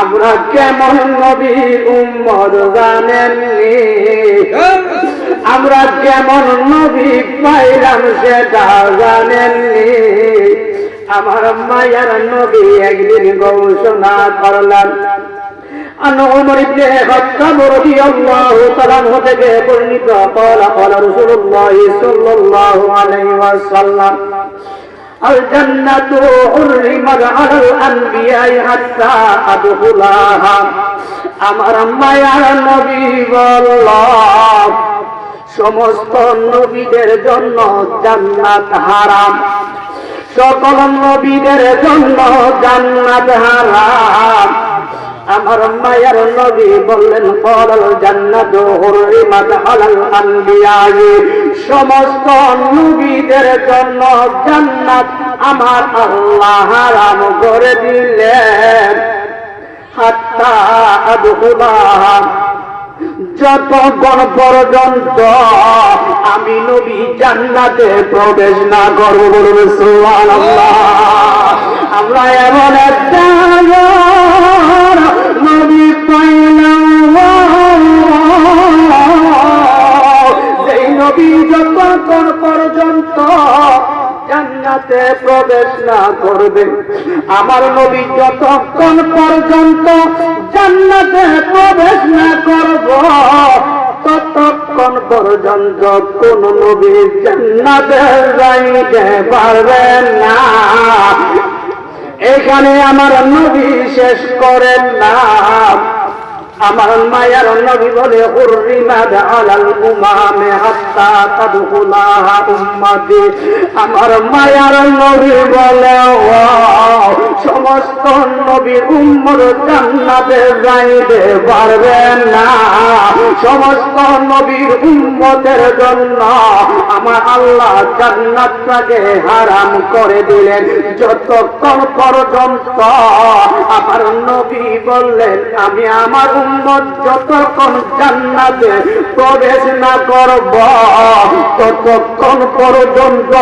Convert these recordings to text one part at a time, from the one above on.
আমরা কেমন নবীর উম্মত জানেননি? আমরা কেমন নবী পাইলাম সেটা জানেননি? আমার মায়ার নবী একদিন ঘোষণা করলেন, আন উমর ইবনে খাত্তাব রাদিয়াল্লাহু তাআলা থেকে বর্ণিত, قال قال رسول الله صلى الله عليه وسلم الجنة حرمت على الأنبياء حتى أدخلها। আমার মায়ার নবী বললেন, সমস্ত নবীদের জন্য জান্নাত হারাম, সকল নবীদের জন্য জান্নাত হারাম। আমার মায়ার নবী বললেন, ক্বালাল জান্নাতু হুররিমাত আলাল আনবিয়া, সমস্ত নবীদের জন্য জান্নাত আমার আল্লাহ হারাম করে দিলেন। হাত্তা আদখুলাহা, যতক্ষণ পর্যন্ত আমি নবী জান্নাতে প্রবেশ না করব। বলুন সুবহানাল্লাহ। আমরা এমন একটা নবী পাইলাম, যেই নবী যতক্ষণ পর্যন্ত জান্নাতে প্রবেশ না করবে, আমার নবী যতক্ষণ পর্যন্ত জান্নাতে প্রবেশ না করব, ততক্ষণ পর্যন্ত কোন নবী জান্নাতে যাইতে পারবেন না। এখানে আমার নবী শেষ করেন না। আমার মায়ার নবী বলে, হুররিমাত আলাল উমামে হাত্তা তাদখুলাহা উম্মতি। আমার মায়ার নবী বলে, সমস্ত নবীর উম্মত জান্নাতে যাইতে পারবেন না। সমস্ত নবীর উম্মতের জন্য আমার আল্লাহ জান্নাতটাকে হারাম করে দিলেন। যতক্ষণ পর্যন্ত আমার নবী বললেন, আমি আমার উম্মত যতক্ষণ জান্নাতে প্রবেশ না করব, ততক্ষণ পর্যন্ত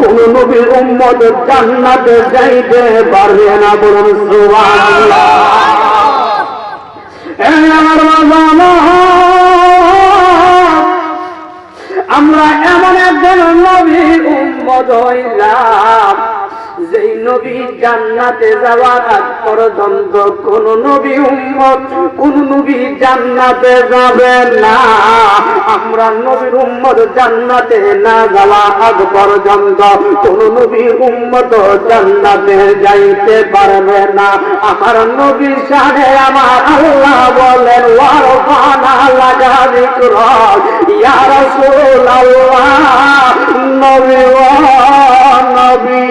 কোন নবীর উম্মত জান্নাতে যাইতে পারবে না। বলুন সুবহানাল্লাহ। আমরা এমন একজন নবীর উম্মত হইলাম, যেই নবী জান্নাতে যাওয়ার আগ পর্যন্ত কোন নবী উম্মত, কোন নবী জান্নাতে যাবে না। আমরা নবীর উম্মত জান্নাতে না যাওয়া আগ পর্যন্ত কোন নবীর উম্মত জান্নাতে যাইতে পারবে না। আমার নবীর শানে আমার আল্লাহ বলেন, ওয়ারফানা লাকা যিকরাক ইয়া রাসূলুল্লাহ। নবী নবী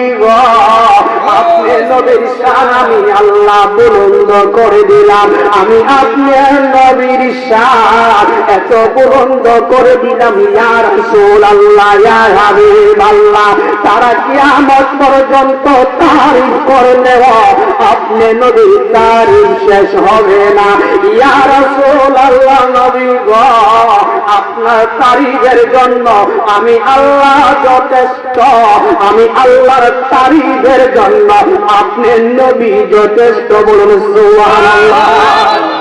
আপনি নবীর শান আমি আল্লাহ বুলন্দ করে দিলাম। আমি আপনার নবীর শান এত বুলন্দ করে দিলাম, ইয়া রাসূলুল্লাহ, ইয়া হাবিবাল্লাহ, তারা কিয়ামত পর্যন্ত তারিফ করলে আপনি নবীর তারিফ শেষ হবে না। ইয়া রাসূলুল্লাহ, নবী গো, আপনার তারিফের জন্য আমি আল্লাহ যথেষ্ট। আমি আল্লাহর তারিফের জন্য আপনি নবী যথেষ্ট। বলুন সুবহানাল্লাহ।